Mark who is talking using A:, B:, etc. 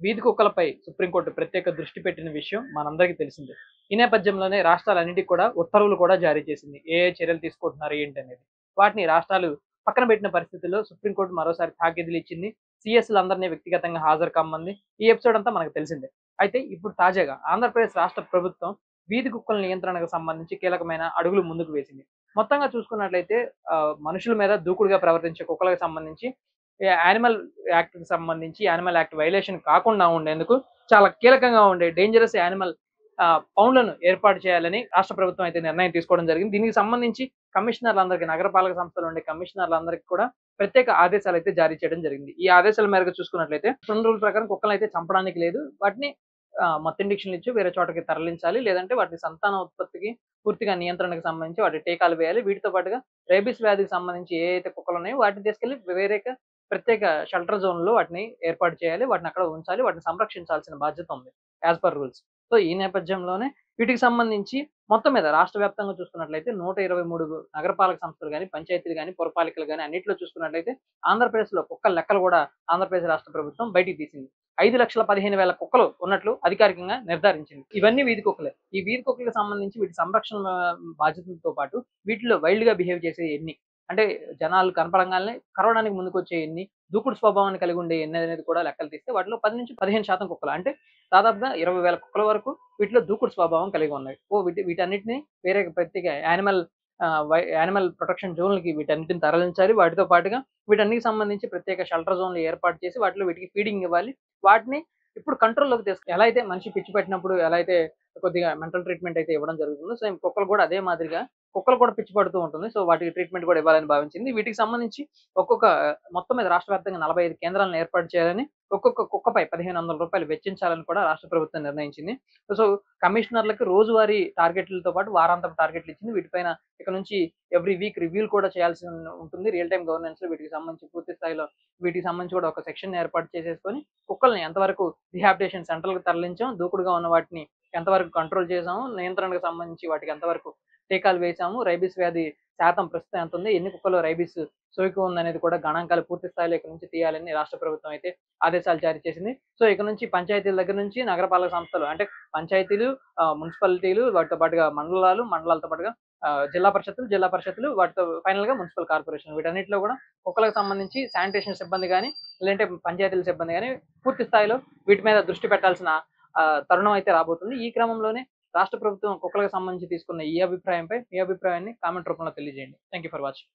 A: వీధి కుక్కలపై సుప్రీంకోర్టు ప్రత్యేక దృష్టి పెట్టిన విషయం మనందరికీ తెలిసిందే. ఈ నేపథ్యంలోనే రాష్ట్రాలన్నిటికి కూడా ఉత్తర్వులు కూడా జారీ చేసింది. ఏ చర్యలు తీసుకుంటున్నారు ఏంటనేది. వాటిని రాష్ట్రాలు పక్కన పెట్టిన పరిస్థితుల్లో సుప్రీంకోర్టు మరోసారి తాకీదులు ఇచ్చింది. సీఎస్‌లందరినీ వ్యక్తిగతంగా హాజరు కమ్మంది. ఈ ఎపిసోడ్ అంతా మనకు తెలిసిందే. అయితే ఇప్పుడు తాజాగా ఆంధ్రప్రదేశ్ రాష్ట్ర ప్రభుత్వం వీధి కుక్కల నియంత్రణకు సంబంధించి కీలకమైన అడుగులు ముందుకు వేసింది. మొత్తంగా చూసుకున్నట్లయితే మనుషుల మీద దూకుడుగా ప్రవర్తించే కుక్కలకు సంబంధించి యానిమల్ యాక్ట్‌కి సంబంధించి యానిమల్ యాక్ట్ వైలేషన్ కాకుండా ఉండేందుకు చాలా కీలకంగా ఉండే డేంజరస్ యానిమల్ పౌండ్‌లను ఏర్పాటు చేయాలని రాష్ట్ర ప్రభుత్వం అయితే నిర్ణయం తీసుకోవడం జరిగింది. దీనికి సంబంధించి కమిషనర్లందరికీ నగరపాలక సంస్థలో ఉండే కమిషనర్లందరికీ కూడా ప్రత్యేక ఆదేశాలైతే జారీ చేయడం జరిగింది. ఈ ఆదేశాల మేరకు చూసుకున్నట్లయితే ఉన్న రూల్ ప్రకారం కుక్కలనైతే చంపడానికి లేదు. వాటిని మత్తు ఇంజెక్షన్‌లు ఇచ్చి వేరే చోటకి తరలించాలి. లేదంటే వాటి సంతాన ఉత్పత్తికి పూర్తిగా నియంత్రణకు సంబంధించి వాటి టీకాలు వేయాలి. వీటితో పాటుగా రేబీస్ వ్యాధికి సంబంధించి ఏ అయితే కుక్కలున్నాయో వాటిని తీసుకెళ్ళి వేరేగా ప్రత్యేక షెల్టర్ జోన్‌లో వాటిని ఏర్పాటు చేయాలి. వాటిని అక్కడ ఉంచాలి. వాటిని సంరక్షించాల్సిన బాధ్యత ఉంది. As per rules. సో, ఈ నేపథ్యంలోనే వీటికి సంబంధించి మొత్తం మీద రాష్ట్ర వ్యాప్తంగా చూసుకున్నట్లయితే 123 నగరపాలక సంస్థలు గాని, పంచాయతీలు గాని, పురపాలికలు గాని అన్నిట్లో చూసుకున్నట్లయితే ఆంధ్రప్రదేశ్‌లో కుక్కల లెక్కలు గూడా ఆంధ్రప్రదేశ్ రాష్ట్ర ప్రభుత్వం బయటికి తీసింది. 5,15,000 కుక్కలు ఉన్నట్లు అధికారికంగా నిర్ధారించింది. ఇవన్నీ వీధి కుక్కలే. ఈ వీధి కుక్కలకు సంబంధించి వీటి సంరక్షణ బాధ్యతలతో పాటు వీటిలో వైల్డ్‌గా బిహేవ్ చేసేయి ఎన్ని? అంటే జనాలు కనపడంగాల్నే కరవడానికి ముందుకొచ్చే ఎన్ని? దూకుడు స్వభావాన్ని కలిగి ఉండే ఎన్ని అనేది కూడా లెక్కలు తీస్తే వాటిలో 10-15% కుక్కలు. అంటే దాదాపుగా 20,000 కుక్కల వరకు వీటిలో దూకుడు స్వభావం కలిగి ఉన్నాయి. వీటన్నిటిని వేరే ప్రత్యేక యానిమల్ ప్రొటెక్షన్ జోన్‌లకి వీటన్నిటిని తరలించాలి. వాటితో పాటుగా వీటన్నిటికి సంబంధించి ప్రత్యేక షెల్టర్ జోన్‌లు ఏర్పాటు చేసి వాటిలో వీటికి ఫీడింగ్ ఇవ్వాలి. వాటిని ఇప్పుడు కంట్రోల్‌లోకి ఎలా అయితే మనిషి పిచ్చి పట్టినప్పుడు ఎలా అయితే కొద్దిగా మెంటల్ ట్రీట్‌మెంట్ అయితే ఇవ్వడం జరుగుతుందో, సేమ్ కుక్కలు కూడా అదే మాదిరిగా కుక్కలు కూడా పిచ్చి పడుతూ ఉంటుంది. సో, వాటికి ట్రీట్‌మెంట్ కూడా ఇవ్వాలని భావించింది. వీటికి సంబంధించి ఒక్కొక్క మొత్తం మీద రాష్ట్ర వ్యాప్తంగా 45 కేంద్రాలను ఏర్పాటు చేయాలని, ఒక్కొక్క కుక్కపై రూ. 1,500 వెచ్చించాలని కూడా రాష్ట్ర ప్రభుత్వం నిర్ణయించింది. సో, కమిషనర్‌లకి రోజువారీ టార్గెట్‌లతో పాటు వారాంతపు టార్గెట్‌లు ఇచ్చింది. వీటిపైన ఇక నుంచి ఎవ్రీ వీక్ రివ్యూలు కూడా చేయాల్సి ఉంటుంది. రియల్ టైమ్ గవర్నెన్స్‌లో వీటికి సంబంధించి పూర్తి స్థాయిలో వీటికి సంబంధించి కూడా ఒక సెక్షన్ ఏర్పాటు చేసేసుకొని కుక్కల్ని ఎంతవరకు రిహాబిలిటేషన్ సెంటర్‌లకు తరలించాం, దూకుడుగా ఉన్న వాటిని ఎంతవరకు కంట్రోల్ చేసాము, నియంత్రణకు సంబంధించి వాటికి ఎంతవరకు టీకాలు వేసాము, రైబీస్ వ్యాధి శాతం ప్రస్తుతం ఎంతుంది, ఎన్ని కుక్కల్లో రైబీస్ సోకి ఉందనేది కూడా గణాంకాలు పూర్తి స్థాయిలో ఇక నుంచి తీయాలని రాష్ట్ర ప్రభుత్వం అయితే ఆదేశాలు జారీ చేసింది. సో, ఇక నుంచి పంచాయతీల దగ్గర నుంచి నగరపాలక సంస్థలు అంటే పంచాయతీలు, మున్సిపాలిటీలు వాటితో పాటుగా మండలాలు, మండలాలతో పాటుగా జిల్లా పరిషత్తులు వాటితో ఫైనల్‌గా మున్సిపల్ కార్పొరేషన్ వీటన్నిటిలో కూడా కుక్కలకు సంబంధించి శానిటేషన్ సిబ్బంది గాని, లేదంటే పంచాయతీల సిబ్బంది గాని పూర్తి స్థాయిలో వీటి మీద దృష్టి పెట్టాల్సిన తరుణం అయితే రాబోతుంది. ఈ క్రమంలోనే రాష్ట్ర ప్రభుత్వం కుక్కలకు సంబంధించి తీసుకున్న ఈ అభిప్రాయంపై మీ అభిప్రాయాన్ని కామెంట్ రూపంలో తెలియజేయండి. Thank you for watching.